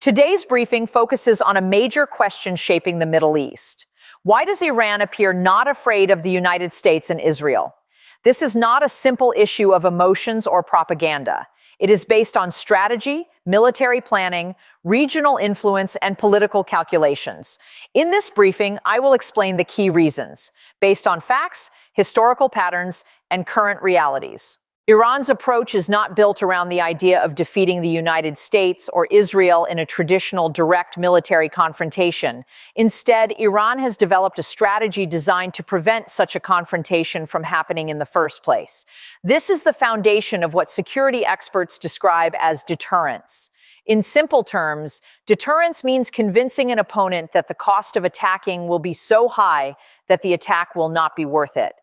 Today's briefing focuses on a major question shaping the Middle East. Why does Iran appear not afraid of the United States and Israel? This is not a simple issue of emotions or propaganda. It is based on strategy, military planning, regional influence, and political calculations. In this briefing, I will explain the key reasons, based on facts, historical patterns, and current realities. Iran's approach is not built around the idea of defeating the United States or Israel in a traditional direct military confrontation. Instead, Iran has developed a strategy designed to prevent such a confrontation from happening in the first place. This is the foundation of what security experts describe as deterrence. In simple terms, deterrence means convincing an opponent that the cost of attacking will be so high that the attack will not be worth it.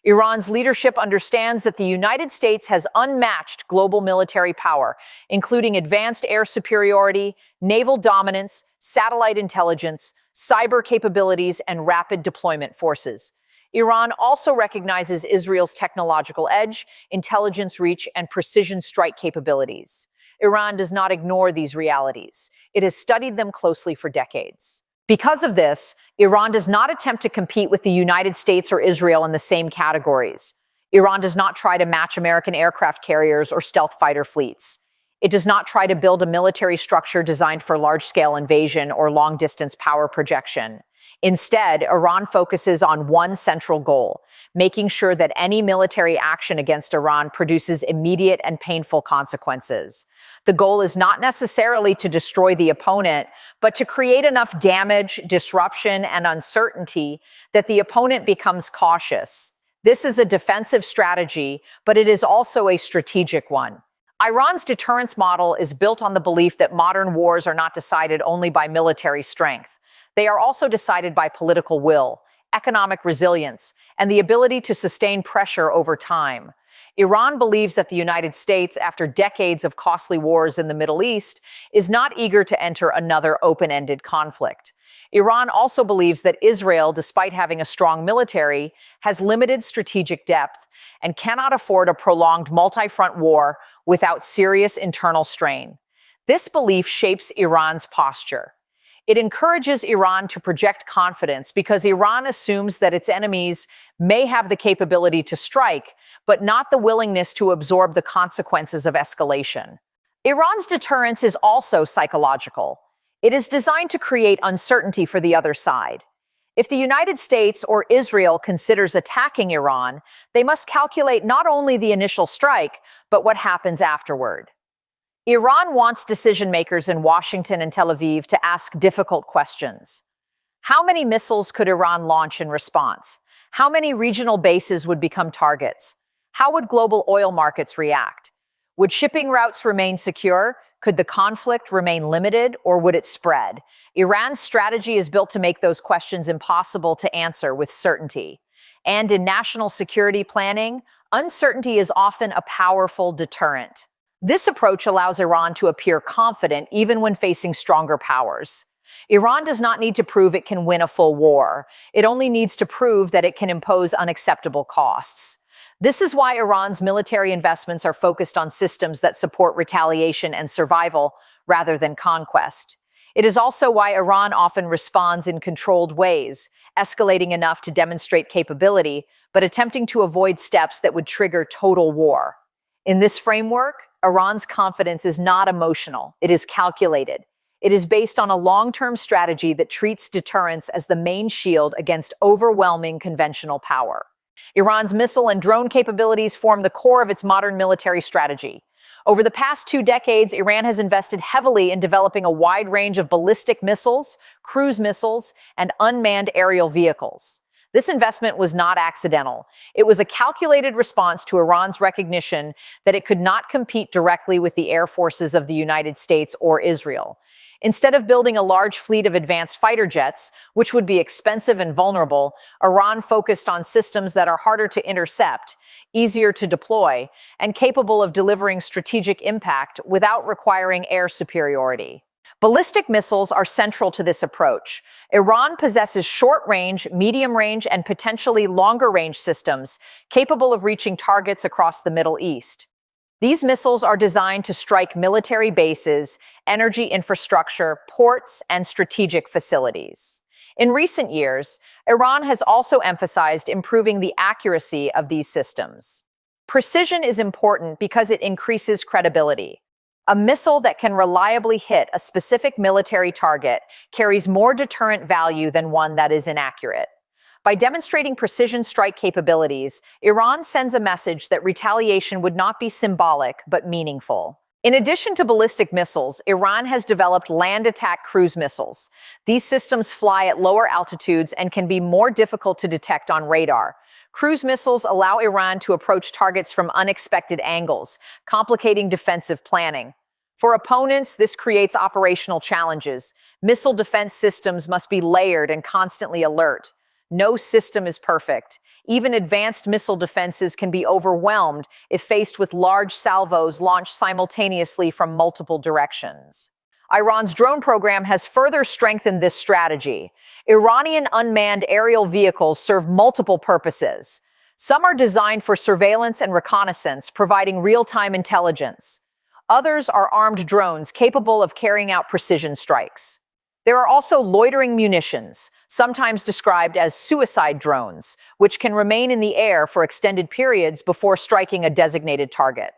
Iran's leadership understands that the United States has unmatched global military power, including advanced air superiority, naval dominance, satellite intelligence, cyber capabilities, and rapid deployment forces. Iran also recognizes Israel's technological edge, intelligence reach, and precision strike capabilities. Iran does not ignore these realities. It has studied them closely for decades. Because of this, Iran does not attempt to compete with the United States or Israel in the same categories. Iran does not try to match American aircraft carriers or stealth fighter fleets. It does not try to build a military structure designed for large-scale invasion or long-distance power projection. Instead, Iran focuses on one central goal: making sure that any military action against Iran produces immediate and painful consequences. The goal is not necessarily to destroy the opponent, but to create enough damage, disruption, and uncertainty that the opponent becomes cautious. This is a defensive strategy, but it is also a strategic one. Iran's deterrence model is built on the belief that modern wars are not decided only by military strength. They are also decided by political will, economic resilience, and the ability to sustain pressure over time. Iran believes that the United States, after decades of costly wars in the Middle East, is not eager to enter another open-ended conflict. Iran also believes that Israel, despite having a strong military, has limited strategic depth and cannot afford a prolonged multi-front war without serious internal strain. This belief shapes Iran's posture. It encourages Iran to project confidence because Iran assumes that its enemies may have the capability to strike, but not the willingness to absorb the consequences of escalation. Iran's deterrence is also psychological. It is designed to create uncertainty for the other side. If the United States or Israel considers attacking Iran, they must calculate not only the initial strike, but what happens afterward. Iran wants decision-makers in Washington and Tel Aviv to ask difficult questions. How many missiles could Iran launch in response? How many regional bases would become targets? How would global oil markets react? Would shipping routes remain secure? Could the conflict remain limited, or would it spread? Iran's strategy is built to make those questions impossible to answer with certainty. And in national security planning, uncertainty is often a powerful deterrent. This approach allows Iran to appear confident even when facing stronger powers. Iran does not need to prove it can win a full war. It only needs to prove that it can impose unacceptable costs. This is why Iran's military investments are focused on systems that support retaliation and survival rather than conquest. It is also why Iran often responds in controlled ways, escalating enough to demonstrate capability, but attempting to avoid steps that would trigger total war. In this framework, Iran's confidence is not emotional, it is calculated. It is based on a long-term strategy that treats deterrence as the main shield against overwhelming conventional power. Iran's missile and drone capabilities form the core of its modern military strategy. Over the past 2 decades, Iran has invested heavily in developing a wide range of ballistic missiles, cruise missiles, and unmanned aerial vehicles. This investment was not accidental. It was a calculated response to Iran's recognition that it could not compete directly with the air forces of the United States or Israel. Instead of building a large fleet of advanced fighter jets, which would be expensive and vulnerable, Iran focused on systems that are harder to intercept, easier to deploy, and capable of delivering strategic impact without requiring air superiority. Ballistic missiles are central to this approach. Iran possesses short-range, medium-range, and potentially longer-range systems capable of reaching targets across the Middle East. These missiles are designed to strike military bases, energy infrastructure, ports, and strategic facilities. In recent years, Iran has also emphasized improving the accuracy of these systems. Precision is important because it increases credibility. A missile that can reliably hit a specific military target carries more deterrent value than one that is inaccurate. By demonstrating precision strike capabilities, Iran sends a message that retaliation would not be symbolic but meaningful. In addition to ballistic missiles, Iran has developed land attack cruise missiles. These systems fly at lower altitudes and can be more difficult to detect on radar. Cruise missiles allow Iran to approach targets from unexpected angles, complicating defensive planning. For opponents, this creates operational challenges. Missile defense systems must be layered and constantly alert. No system is perfect. Even advanced missile defenses can be overwhelmed if faced with large salvos launched simultaneously from multiple directions. Iran's drone program has further strengthened this strategy. Iranian unmanned aerial vehicles serve multiple purposes. Some are designed for surveillance and reconnaissance, providing real-time intelligence. Others are armed drones capable of carrying out precision strikes. There are also loitering munitions, sometimes described as suicide drones, which can remain in the air for extended periods before striking a designated target.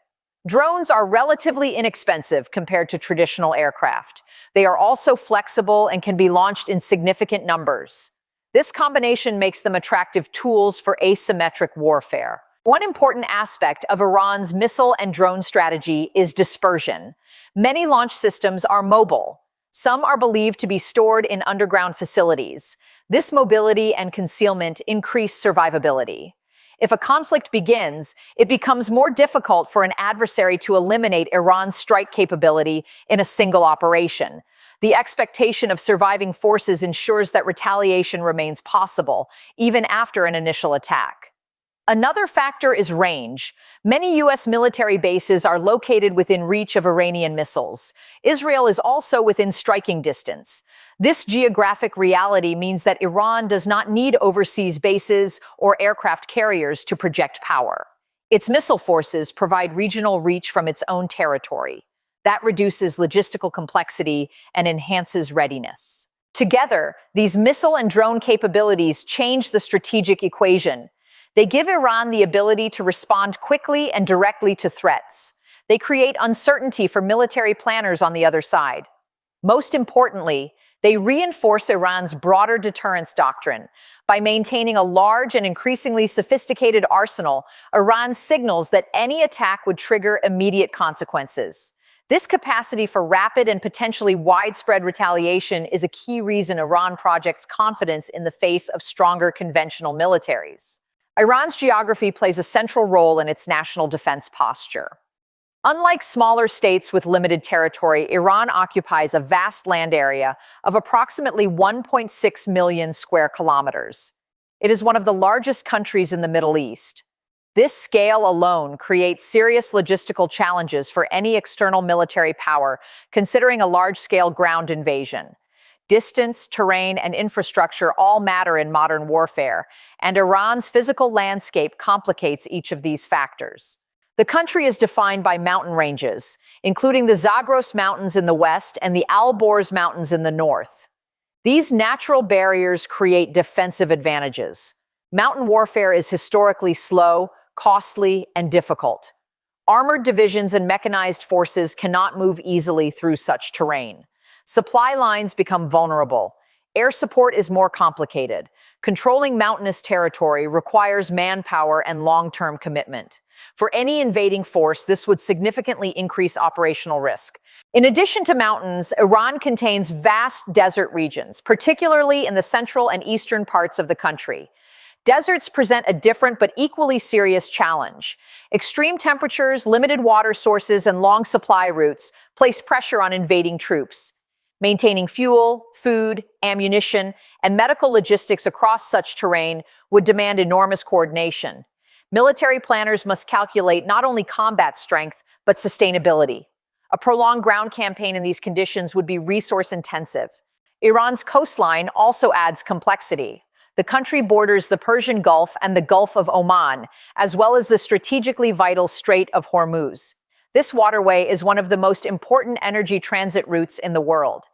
Drones are relatively inexpensive compared to traditional aircraft. They are also flexible and can be launched in significant numbers. This combination makes them attractive tools for asymmetric warfare. One important aspect of Iran's missile and drone strategy is dispersion. Many launch systems are mobile. Some are believed to be stored in underground facilities. This mobility and concealment increase survivability. If a conflict begins, it becomes more difficult for an adversary to eliminate Iran's strike capability in a single operation. The expectation of surviving forces ensures that retaliation remains possible, even after an initial attack. Another factor is range. Many U.S. military bases are located within reach of Iranian missiles. Israel is also within striking distance. This geographic reality means that Iran does not need overseas bases or aircraft carriers to project power. Its missile forces provide regional reach from its own territory. That reduces logistical complexity and enhances readiness. Together, these missile and drone capabilities change the strategic equation. They give Iran the ability to respond quickly and directly to threats. They create uncertainty for military planners on the other side. Most importantly, they reinforce Iran's broader deterrence doctrine. By maintaining a large and increasingly sophisticated arsenal, Iran signals that any attack would trigger immediate consequences. This capacity for rapid and potentially widespread retaliation is a key reason Iran projects confidence in the face of stronger conventional militaries. Iran's geography plays a central role in its national defense posture. Unlike smaller states with limited territory, Iran occupies a vast land area of approximately 1.6 million square kilometers. It is one of the largest countries in the Middle East. This scale alone creates serious logistical challenges for any external military power, considering a large-scale ground invasion. Distance, terrain, and infrastructure all matter in modern warfare, and Iran's physical landscape complicates each of these factors. The country is defined by mountain ranges, including the Zagros Mountains in the west and the Alborz Mountains in the north. These natural barriers create defensive advantages. Mountain warfare is historically slow, costly, and difficult. Armored divisions and mechanized forces cannot move easily through such terrain. Supply lines become vulnerable. Air support is more complicated. Controlling mountainous territory requires manpower and long-term commitment. For any invading force, this would significantly increase operational risk. In addition to mountains, Iran contains vast desert regions, particularly in the central and eastern parts of the country. Deserts present a different but equally serious challenge. Extreme temperatures, limited water sources, and long supply routes place pressure on invading troops. Maintaining fuel, food, ammunition, and medical logistics across such terrain would demand enormous coordination. Military planners must calculate not only combat strength, but sustainability. A prolonged ground campaign in these conditions would be resource-intensive. Iran's coastline also adds complexity. The country borders the Persian Gulf and the Gulf of Oman, as well as the strategically vital Strait of Hormuz. This waterway is one of the most important energy transit routes in the world.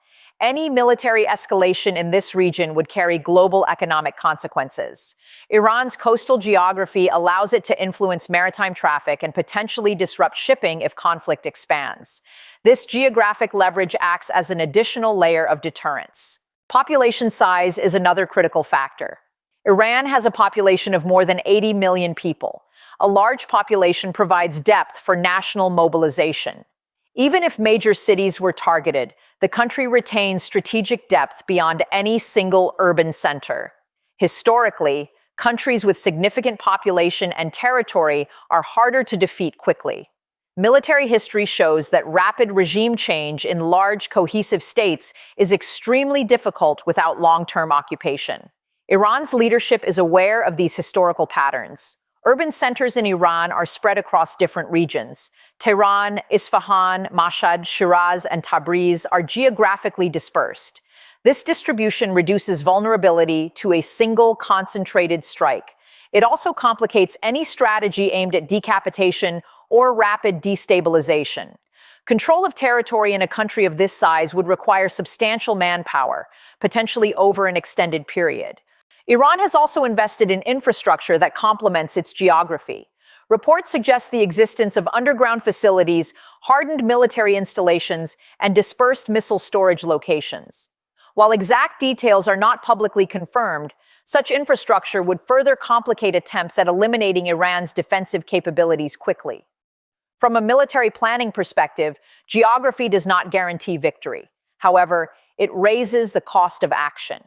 Any military escalation in this region would carry global economic consequences. Iran's coastal geography allows it to influence maritime traffic and potentially disrupt shipping if conflict expands. This geographic leverage acts as an additional layer of deterrence. Population size is another critical factor. Iran has a population of more than 80 million people. A large population provides depth for national mobilization. Even if major cities were targeted, the country retains strategic depth beyond any single urban center. Historically, countries with significant population and territory are harder to defeat quickly. Military history shows that rapid regime change in large, cohesive states is extremely difficult without long-term occupation. Iran's leadership is aware of these historical patterns. Urban centers in Iran are spread across different regions. Tehran, Isfahan, Mashhad, Shiraz, and Tabriz are geographically dispersed. This distribution reduces vulnerability to a single concentrated strike. It also complicates any strategy aimed at decapitation or rapid destabilization. Control of territory in a country of this size would require substantial manpower, potentially over an extended period. Iran has also invested in infrastructure that complements its geography. Reports suggest the existence of underground facilities, hardened military installations, and dispersed missile storage locations. While exact details are not publicly confirmed, such infrastructure would further complicate attempts at eliminating Iran's defensive capabilities quickly. From a military planning perspective, geography does not guarantee victory. However, it raises the cost of action.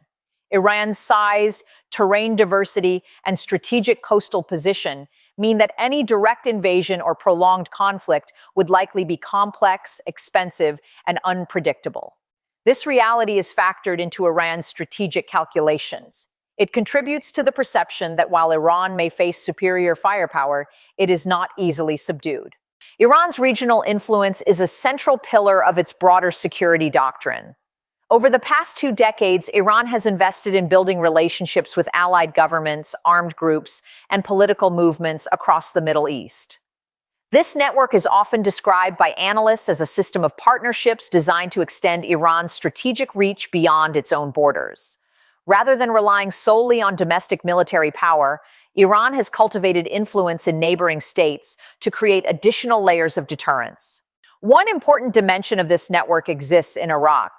Iran's size, terrain diversity, and strategic coastal position mean that any direct invasion or prolonged conflict would likely be complex, expensive, and unpredictable. This reality is factored into Iran's strategic calculations. It contributes to the perception that while Iran may face superior firepower, it is not easily subdued. Iran's regional influence is a central pillar of its broader security doctrine. Over the past 2 decades, Iran has invested in building relationships with allied governments, armed groups, and political movements across the Middle East. This network is often described by analysts as a system of partnerships designed to extend Iran's strategic reach beyond its own borders. Rather than relying solely on domestic military power, Iran has cultivated influence in neighboring states to create additional layers of deterrence. One important dimension of this network exists in Iraq.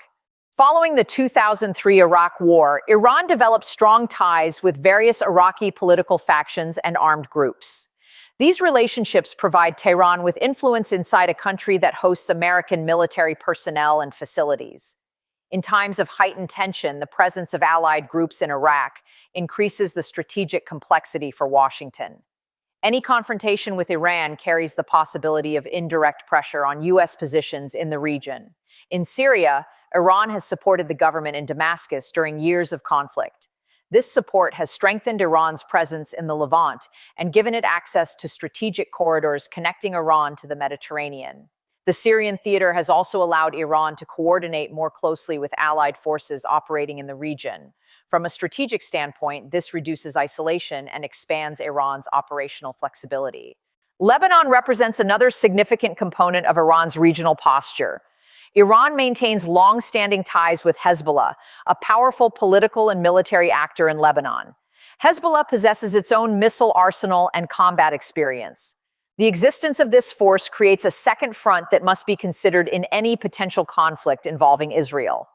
Following the 2003 Iraq War, Iran developed strong ties with various Iraqi political factions and armed groups. These relationships provide Tehran with influence inside a country that hosts American military personnel and facilities. In times of heightened tension, the presence of allied groups in Iraq increases the strategic complexity for Washington. Any confrontation with Iran carries the possibility of indirect pressure on U.S. positions in the region. In Syria, Iran has supported the government in Damascus during years of conflict. This support has strengthened Iran's presence in the Levant and given it access to strategic corridors connecting Iran to the Mediterranean. The Syrian theater has also allowed Iran to coordinate more closely with allied forces operating in the region. From a strategic standpoint, this reduces isolation and expands Iran's operational flexibility. Lebanon represents another significant component of Iran's regional posture. Iran maintains long-standing ties with Hezbollah, a powerful political and military actor in Lebanon. Hezbollah possesses its own missile arsenal and combat experience. The existence of this force creates a second front that must be considered in any potential conflict involving Israel.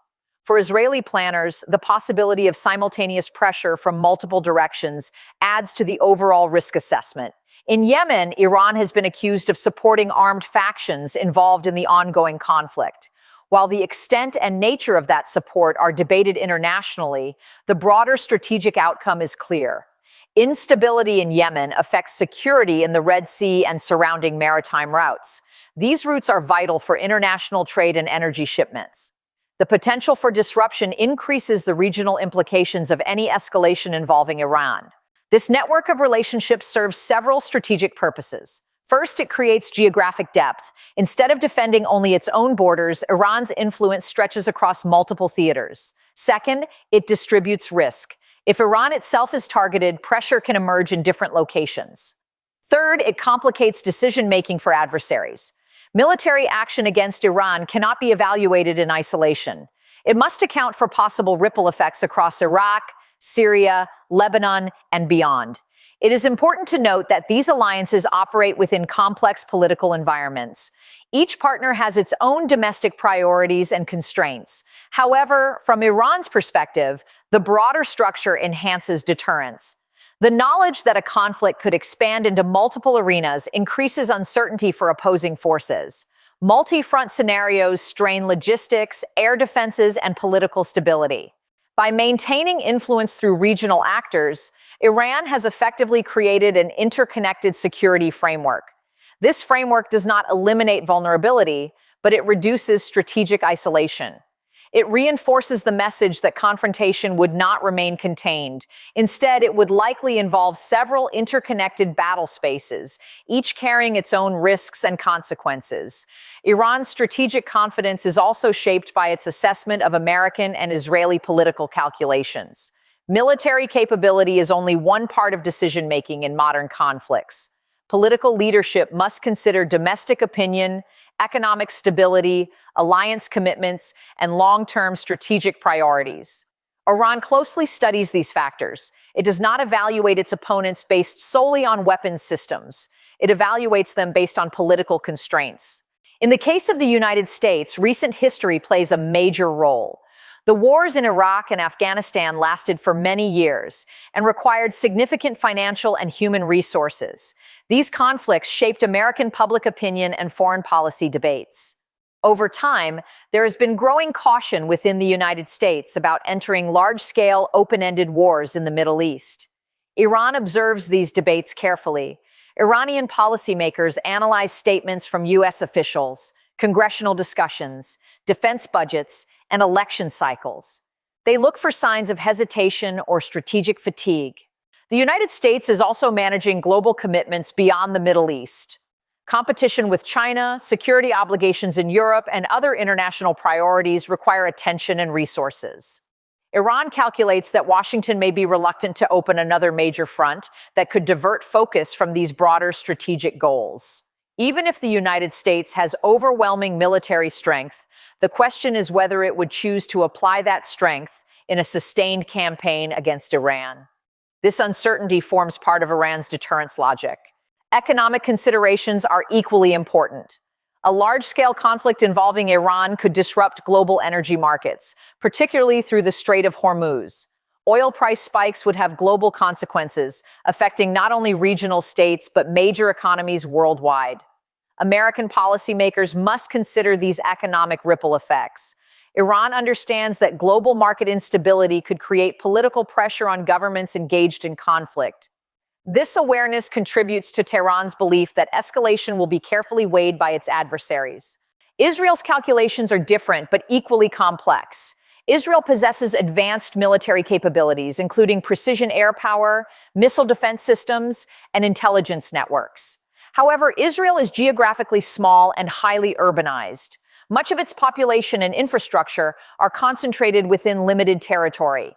For Israeli planners, the possibility of simultaneous pressure from multiple directions adds to the overall risk assessment. In Yemen, Iran has been accused of supporting armed factions involved in the ongoing conflict. While the extent and nature of that support are debated internationally, the broader strategic outcome is clear. Instability in Yemen affects security in the Red Sea and surrounding maritime routes. These routes are vital for international trade and energy shipments. The potential for disruption increases the regional implications of any escalation involving Iran. This network of relationships serves several strategic purposes. First, it creates geographic depth. Instead of defending only its own borders, Iran's influence stretches across multiple theaters. Second, it distributes risk. If Iran itself is targeted, pressure can emerge in different locations. Third, it complicates decision-making for adversaries. Military action against Iran cannot be evaluated in isolation. It must account for possible ripple effects across Iraq, Syria, Lebanon, and beyond. It is important to note that these alliances operate within complex political environments. Each partner has its own domestic priorities and constraints. However, from Iran's perspective, the broader structure enhances deterrence. The knowledge that a conflict could expand into multiple arenas increases uncertainty for opposing forces. Multi-front scenarios strain logistics, air defenses, and political stability. By maintaining influence through regional actors, Iran has effectively created an interconnected security framework. This framework does not eliminate vulnerability, but it reduces strategic isolation. It reinforces the message that confrontation would not remain contained. Instead, it would likely involve several interconnected battle spaces, each carrying its own risks and consequences. Iran's strategic confidence is also shaped by its assessment of American and Israeli political calculations. Military capability is only one part of decision-making in modern conflicts. Political leadership must consider domestic opinion, economic stability, alliance commitments, and long-term strategic priorities. Iran closely studies these factors. It does not evaluate its opponents based solely on weapons systems. It evaluates them based on political constraints. In the case of the United States, recent history plays a major role. The wars in Iraq and Afghanistan lasted for many years and required significant financial and human resources. These conflicts shaped American public opinion and foreign policy debates. Over time, there has been growing caution within the United States about entering large-scale, open-ended wars in the Middle East. Iran observes these debates carefully. Iranian policymakers analyze statements from U.S. officials, congressional discussions, defense budgets, and election cycles. They look for signs of hesitation or strategic fatigue. The United States is also managing global commitments beyond the Middle East. Competition with China, security obligations in Europe, and other international priorities require attention and resources. Iran calculates that Washington may be reluctant to open another major front that could divert focus from these broader strategic goals. Even if the United States has overwhelming military strength, the question is whether it would choose to apply that strength in a sustained campaign against Iran. This uncertainty forms part of Iran's deterrence logic. Economic considerations are equally important. A large-scale conflict involving Iran could disrupt global energy markets, particularly through the Strait of Hormuz. Oil price spikes would have global consequences, affecting not only regional states but major economies worldwide. American policymakers must consider these economic ripple effects. Iran understands that global market instability could create political pressure on governments engaged in conflict. This awareness contributes to Tehran's belief that escalation will be carefully weighed by its adversaries. Israel's calculations are different but equally complex. Israel possesses advanced military capabilities, including precision air power, missile defense systems, and intelligence networks. However, Israel is geographically small and highly urbanized. Much of its population and infrastructure are concentrated within limited territory.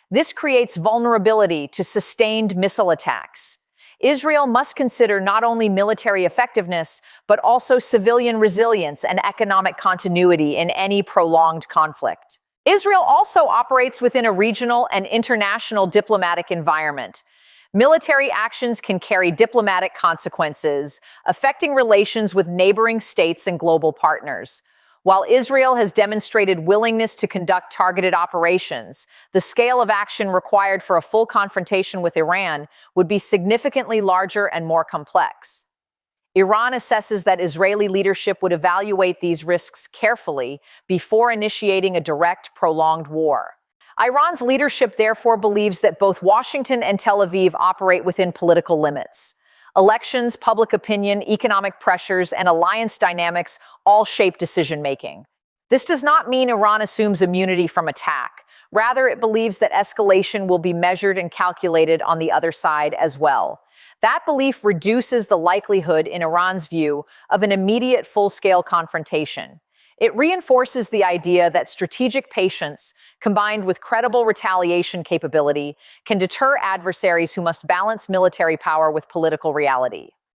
This creates vulnerability to sustained missile attacks. Israel must consider not only military effectiveness, but also civilian resilience and economic continuity in any prolonged conflict. Israel also operates within a regional and international diplomatic environment. Military actions can carry diplomatic consequences, affecting relations with neighboring states and global partners. While Israel has demonstrated willingness to conduct targeted operations, the scale of action required for a full confrontation with Iran would be significantly larger and more complex. Iran assesses that Israeli leadership would evaluate these risks carefully before initiating a direct, prolonged war. Iran's leadership therefore believes that both Washington and Tel Aviv operate within political limits. Elections, public opinion, economic pressures, and alliance dynamics all shape decision-making. This does not mean Iran assumes immunity from attack. Rather, it believes that escalation will be measured and calculated on the other side as well. That belief reduces the likelihood, in Iran's view, of an immediate full-scale confrontation. It reinforces the idea that strategic patience, combined with credible retaliation capability, can deter adversaries who must balance military power with political reality.